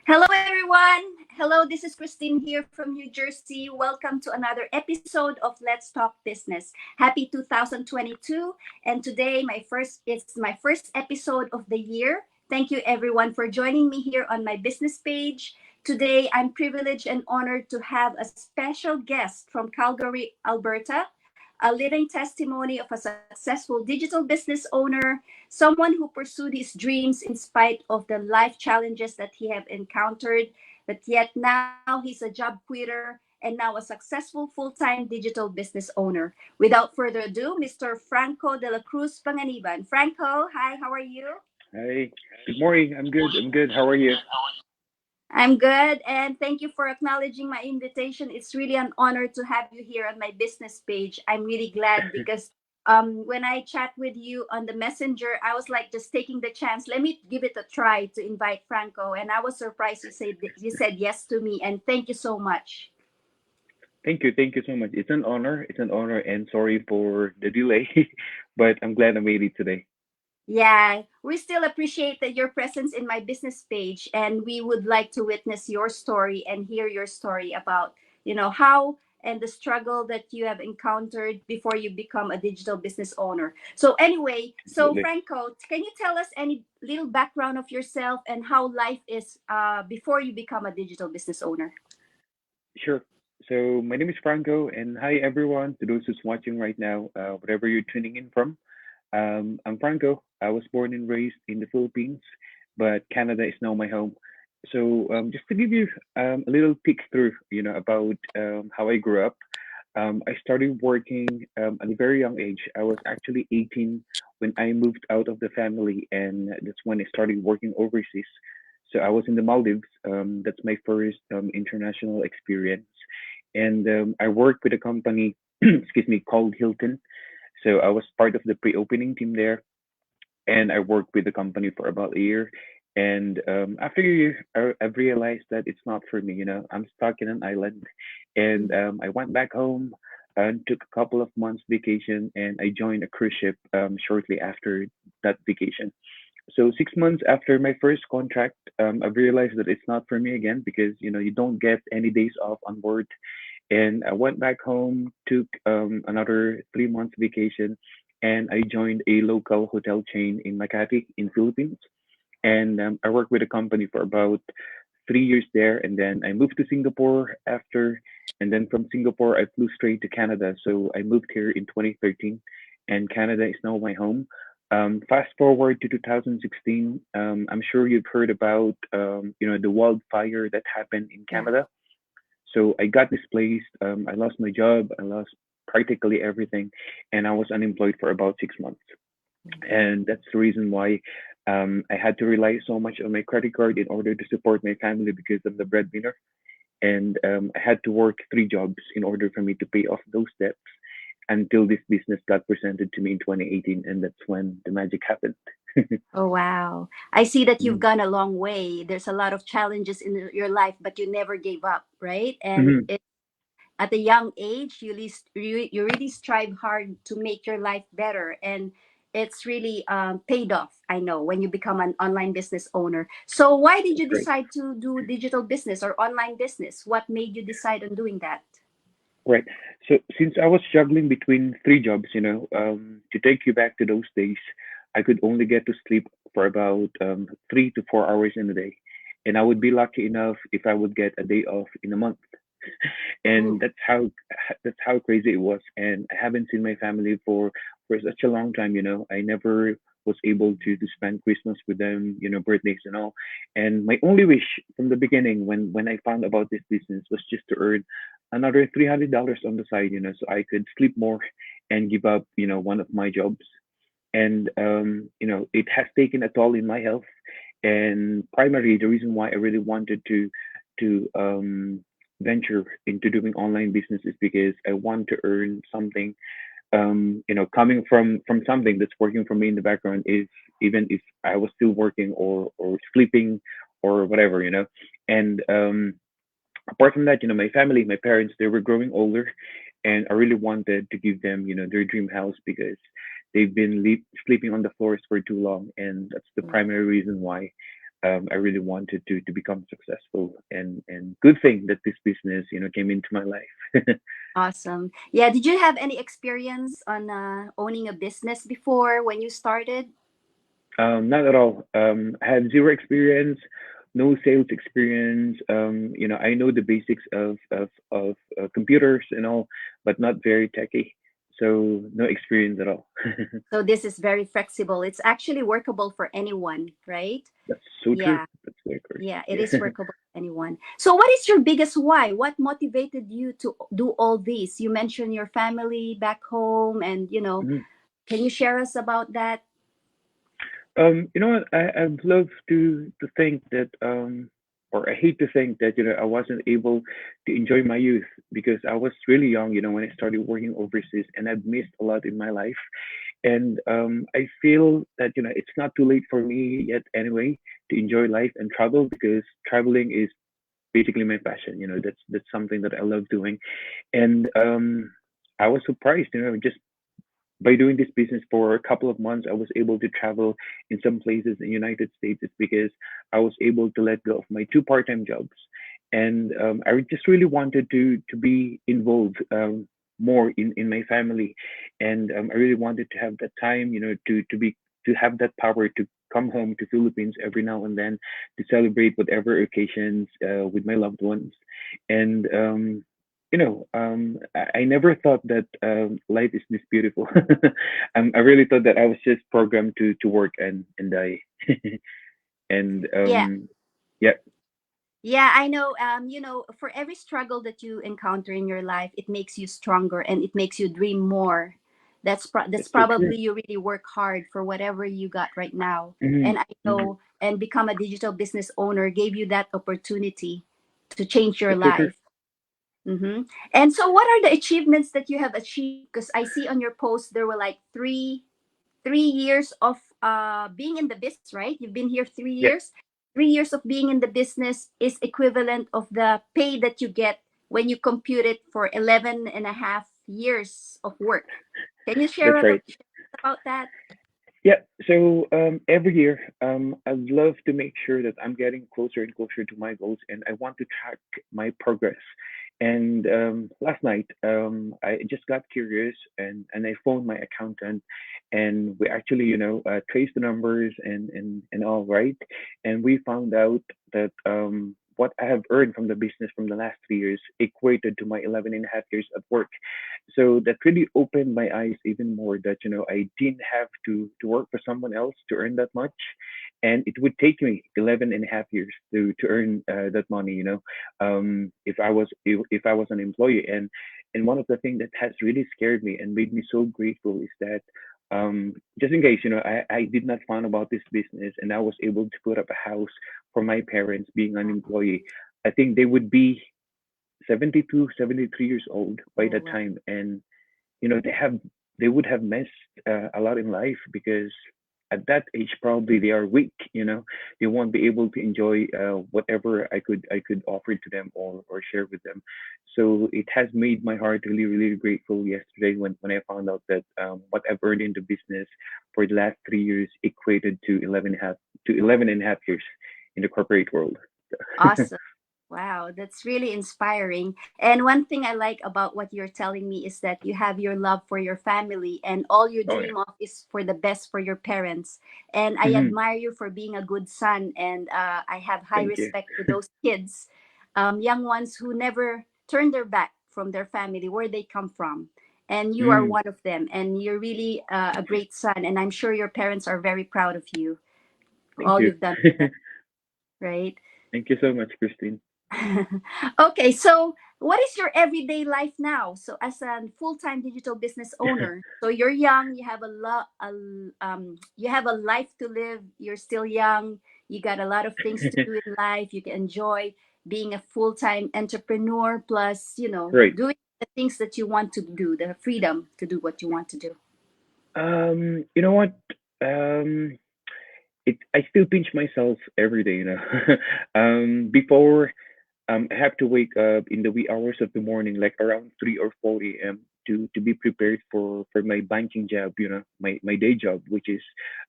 Hello, everyone. Hello, this is Christine here from New Jersey. Welcome to another episode of Let's Talk Business. Happy 2022. And today, it's my first episode of the year. Thank you, everyone, for joining me here on my business page. Today, I'm privileged and honored to have a special guest from Calgary, Alberta, a living testimony of a successful digital business owner, someone who pursued his dreams in spite of the life challenges that he have encountered, but yet now he's a job quitter and now a successful full-time digital business owner. Without further ado, Mr. Franco de la Cruz Panganiban. Franco, hi, how are you? Hi. Good morning. I'm good. I'm good. How are you? I'm good, and thank you for acknowledging my invitation. It's really an honor to have you here on my business page. I'm really glad because when I chat with you on the messenger, I was like just taking the chance. Let me give it a try to invite Franco, and I was surprised you said yes to me, and thank you so much. Thank you. Thank you so much. It's an honor. It's an honor, and sorry for the delay, but I'm glad I made it today. Yeah, we still appreciate that your presence in my business page, and we would like to witness your story and hear your story about, how and the struggle that you have encountered before you become a digital business owner. So anyway, so Absolutely. Franco, can you tell us any little background of yourself and how life is before you become a digital business owner? Sure. So my name is Franco, and hi everyone to those who's watching right now, wherever you're tuning in from. I'm Franco. I was born and raised in the Philippines, but Canada is now my home. So just to give you a little peek through, about how I grew up. I started working at a very young age. I was actually 18 when I moved out of the family, and that's when I started working overseas. So I was in the Maldives. That's my first international experience, and I worked with a company, excuse me, called Hilton. So I was part of the pre-opening team there, and I worked with the company for about a year. And after a year, I've realized that it's not for me. I'm stuck in an island, and I went back home and took a couple of months vacation, and I joined a cruise ship shortly after that vacation. So 6 months after my first contract, I've realized that it's not for me again because you don't get any days off on board. And I went back home, took another 3 months vacation, and I joined a local hotel chain in Makati in Philippines. And I worked with a company for about 3 years there, and then I moved to Singapore after, and then from Singapore I flew straight to Canada. So I moved here in 2013, and Canada is now my home. Fast forward to 2016, I'm sure you've heard about the wildfire that happened in Yeah. Canada. So I got displaced. I lost my job. I lost practically everything, and I was unemployed for about 6 months. And that's the reason why I had to rely so much on my credit card in order to support my family because I'm the breadwinner. And I had to work three jobs in order for me to pay off those debts until this business got presented to me in 2018, and that's when the magic happened. Oh, wow. I see that you've Mhm. gone a long way. There's a lot of challenges in your life, but you never gave up, right? And Mhm. at a young age you really strive hard to make your life better, and it's really paid off, I know, when you become an online business owner. So why did That's you great. decide to do digital business or online business? What made you decide on doing that? Right. So since I was juggling between three jobs, to take you back to those days, I could only get to sleep for about 3 to 4 hours in a day, and I would be lucky enough if I would get a day off in a month. And Ooh. that's how crazy it was. And I haven't seen my family for such a long time. I never was able to spend Christmas with them, birthdays and all. And my only wish from the beginning when I found about this business was just to earn another $300 on the side, so I could sleep more and give up, one of my jobs. And it has taken a toll in my health. And primarily the reason why I really wanted to venture into doing online business is because I want to earn something. Coming from something that's working for me in the background is even if I was still working or sleeping or whatever. And apart from that, my family, my parents, they were growing older, and I really wanted to give them, their dream house because they've been sleeping on the floors for too long, and that's the primary reason why. I really wanted to become successful, and good thing that this business, came into my life. Awesome. Yeah. Did you have any experience on owning a business before when you started? Not at all. I have zero experience, no sales experience. I know the basics of computers and all, but not very techy. So no experience at all. So this is very flexible. It's actually workable for anyone, right? That's so true. Yeah. That's very Yeah, it is correct. workable for anyone. So what is your biggest why? What motivated you to do all this? You mentioned your family back home and Mhm. can you share us about that? You know what? I'd love to think that, or I hate to think that, I wasn't able to enjoy my youth because I was really young, when I started working overseas, and I've missed a lot in my life. And I feel that, it's not too late for me yet anyway to enjoy life and travel, because traveling is basically my passion. That's something that I love doing. And I was surprised, just by doing this business for a couple of months, I was able to travel in some places in the United States. It's because I was able to let go of my two part-time jobs, and I just really wanted to be involved, more in my family, and I really wanted to have that time, to have that power to come home to Philippines every now and then to celebrate whatever occasions, with my loved ones, and I never thought that, life is this beautiful. I really thought that I was just programmed to work and die. And Yeah. yeah, Yeah, I know. For every struggle that you encounter in your life, it makes you stronger and it makes you dream more. That's that's so true. probably you really work hard for whatever you got right now. Hmm. And I Hmm. know, and become a digital business owner gave you that opportunity to change your That's so true. life. Mm-hmm. And so, what are the achievements that you have achieved? Because I see on your post there were like three years of being in the business, right? You've been here three Yeah, years. 3 years of being in the business is equivalent of the pay that you get when you compute it for 11 and a half years of work. Can you share that's right. about that? Yeah, so every year, I'd love to make sure that I'm getting closer and closer to my goals, and I want to track my progress. And last night, I just got curious, and I phoned my accountant, and we actually, traced the numbers and all right, and we found out that, what I have earned from the business from the last 3 years equated to my 11 and a half years at work. So that really opened my eyes even more, that I didn't have to work for someone else to earn that much, and it would take me 11 and a half years to earn, that money, if I was an employee. And one of the things that has really scared me and made me so grateful is that, just in case, I did not find about this business and I was able to put up a house for my parents being an employee, I think they would be 72, 73 years old by Oh, that wow. time. And they would have missed, a lot in life, because at that age probably they are weak. They won't be able to enjoy, whatever I could offer to them, or share with them. So it has made my heart really really grateful yesterday when I found out that, what I've earned in the business for the last 3 years equated to 11 and a half years in the corporate world. Awesome. Wow, that's really inspiring. And one thing I like about what you're telling me is that you have your love for your family and all you Oh yeah. dream of is for the best for your parents. And I Hmm. admire you for being a good son. And I have high Thank you. respect to those kids, young ones who never turn their back from their family, where they come from. And you are Mm, one of them. And you're really a great son. And I'm sure your parents are very proud of you, thank all you. you've done for them, right? Thank you so much, Christine. Okay, so what is your everyday life now? So as a full-time digital business owner, so you're young, you have a lot, you have a life to live. You're still young. You got a lot of things to do in life. You can enjoy being a full-time entrepreneur, plus Right. doing the things that you want to do, the freedom to do what you want to do. You know what? Um, I still pinch myself every day. Before, I have to wake up in the wee hours of the morning, like around 3 or 4 a.m. to be prepared for my banking job, my day job, which is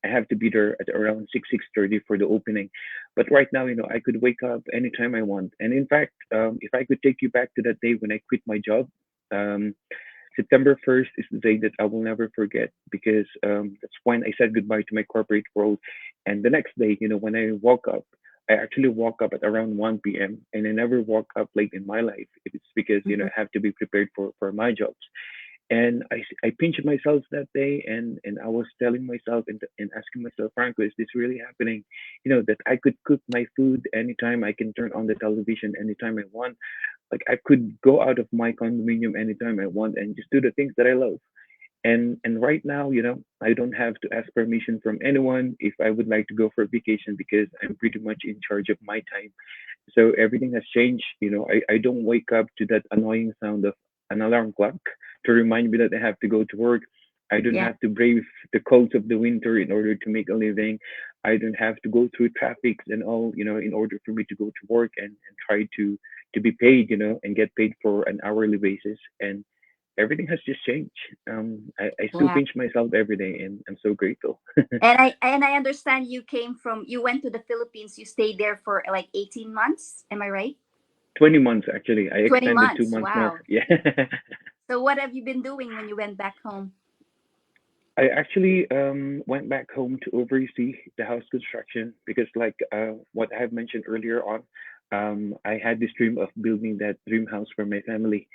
I have to be there at around 6:30 for the opening. But right now, I could wake up anytime I want. And in fact, if I could take you back to that day when I quit my job, um, September 1st is the day that I will never forget because that's when I said goodbye to my corporate world. And the next day, when I woke up, I actually woke up at around 1 p.m. and I never woke up late in my life. It's because, Mhm. I have to be prepared for my jobs. And I pinched myself that day, and I was telling myself and asking myself, Franco, is this really happening? That I could cook my food anytime, I can turn on the television anytime I want. Like I could go out of my condominium anytime I want and just do the things that I love. And right now, I don't have to ask permission from anyone if I would like to go for a vacation because I'm pretty much in charge of my time. So everything has changed. I don't wake up to that annoying sound of an alarm clock to remind me that I have to go to work. I don't Yeah. have to brave the colds of the winter in order to make a living. I don't have to go through traffics and all, in order for me to go to work and try to be paid, and get paid for an hourly basis. And everything has just changed. I still Wow. pinch myself every day, and I'm so grateful. And I understand you went to the Philippines. You stayed there for like 18 months. Am I right? 20 months actually. I 20 extended two months. months more. Wow. Yeah. So what have you been doing when you went back home? I actually went back home to oversee the house construction because, like what I have mentioned earlier on, I had this dream of building that dream house for my family.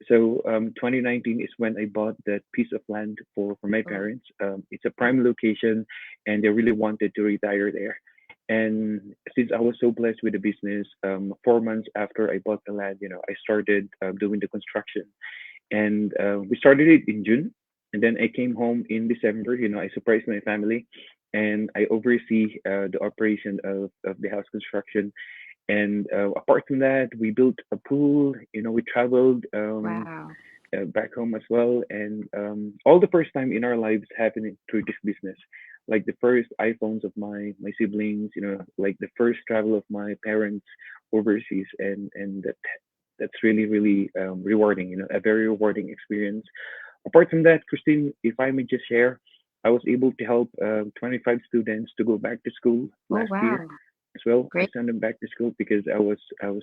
So 2019 is when I bought that piece of land for my Oh, parents. It's a prime location, and they really wanted to retire there. And since I was so blessed with the business, 4 months after I bought the land, I started doing the construction and we started it in June, and then I came home in December. I surprised my family, and I oversee the operation of the house construction. And apart from that, we built a pool. We traveled wow. back home as well, and all the first time in our lives happening through this business. Like the first iPhones of my siblings, like the first travel of my parents overseas, and that's really really rewarding. A very rewarding experience. Apart from that, Christine, if I may just share, I was able to help 25 students to go back to school Oh, last year wow. as well. I Great. sent them back to school because I was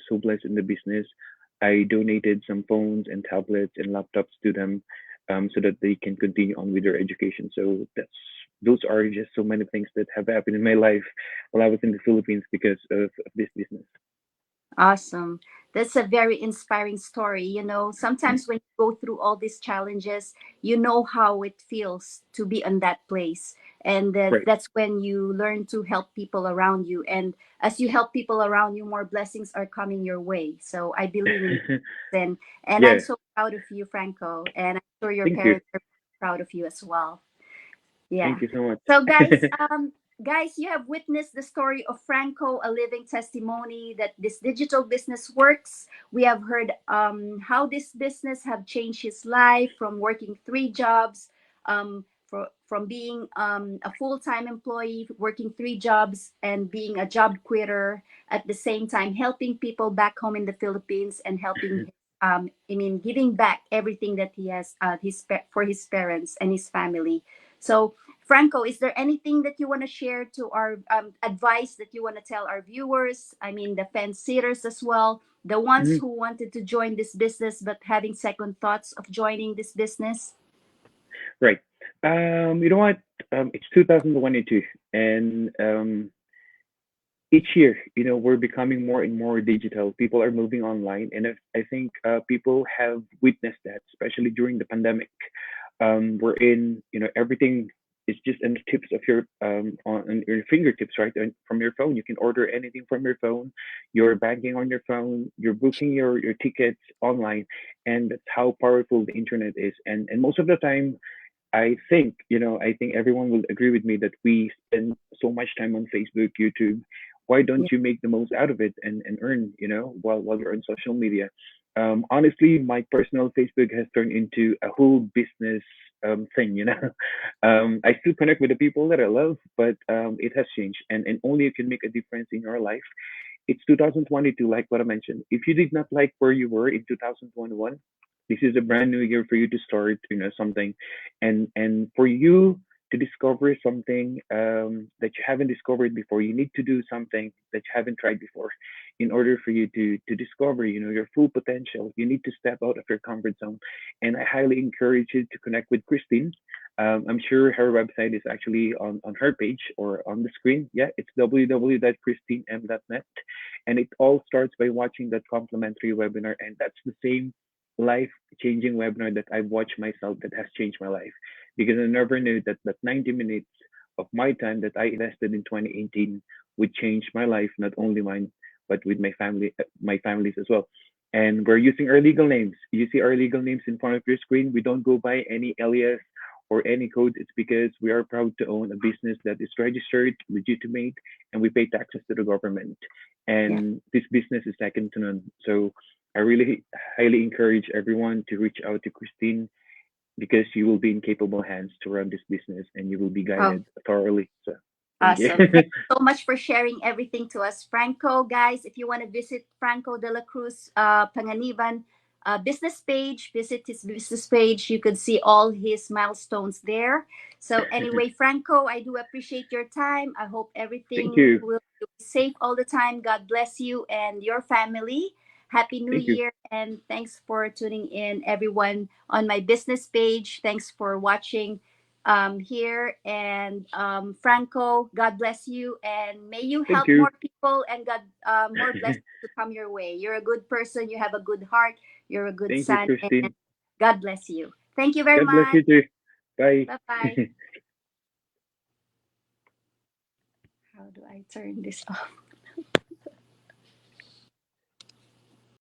so blessed in the business. I donated some phones and tablets and laptops to them so that they can continue on with their education. So those are just so many things that have happened in my life while I was in the Philippines because of this business. Awesome. That's a very inspiring story. Mm. Sometimes when you go through all these challenges, you know how it feels to be in that place. And Right. that's when you learn to help people around you. And as you help people around you, more blessings are coming your way. So I believe in this. And I'm Yeah. so proud of you, Franco. And I'm sure your Thank you. parents are proud of you as well. Yeah. Thank you so much. So guys, you have witnessed the story of Franco, a living testimony that this digital business works. We have heard how this business have changed his life from working three jobs, from being a full-time employee, working three jobs, and being a job quitter at the same time, helping people back home in the Philippines and helping. Giving back everything that he has for his parents and his family. So, Franco, is there anything that you want to share to our advice that you want to tell our viewers? I mean, the fence sitters as well, the ones Mhm. who wanted to join this business but having second thoughts of joining this business? Right. You know what? It's 2022, and each year, we're becoming more and more digital. People are moving online, and I think people have witnessed that, especially during the pandemic. We're in, everything is just in the tips of your on your fingertips, right? And from your phone, you can order anything from your phone. You're banking on your phone. You're booking your tickets online, and that's how powerful the internet is. And most of the time, I think everyone will agree with me that we spend so much time on Facebook, YouTube. Why don't Yeah. you make the most out of it and earn, while you're on social media? Honestly, my personal Facebook has turned into a whole business thing. I still connect with the people that I love, but it has changed, and only you can make a difference in your life. It's 2022, like what I mentioned. If you did not like where you were in 2021, This is a brand new year for you to start, something, and for you to discover something that you haven't discovered before. You need to do something that you haven't tried before, in order for you to discover, your full potential. You need to step out of your comfort zone, and I highly encourage you to connect with Christine. I'm sure her website is actually on her page or on the screen. Yeah, it's www.christinem.net. And it all starts by watching that complimentary webinar. And that's the same life changing webinar that I've watched myself that has changed my life. Because I never knew that 90 minutes of my time that I invested in 2018 would change my life, not only mine, but with my families as well. And we're using our legal names. You see our legal names in front of your screen. We don't go by any alias or any code. It's because we are proud to own a business that is registered, legitimate, and we pay taxes to the government. Yeah. And this business is second to none. So I really highly encourage everyone to reach out to Christine, because you will be in capable hands to run this business, and you will be Oh, guided thoroughly. So thank you. awesome. Thank you so much for sharing everything to us, Franco. Guys, if you want to visit Franco de la Cruz Panganiban business page, visit his business page. You could see all his milestones there. So, anyway, Franco, I do appreciate your time. I hope Thank everything you. will be safe all the time. God bless you and your family. Happy New Thank you. Year. And thanks for tuning in, everyone, on my business page. Thanks for watching here. And Franco, God bless you, and may you Thank help you. more people, and God more blessings to come your way. You're a good person. You have a good heart. You're a good Thank you, son, and Christine. God bless you. Thank you very God bless much. you too. Bye. Bye bye. How do I turn this off?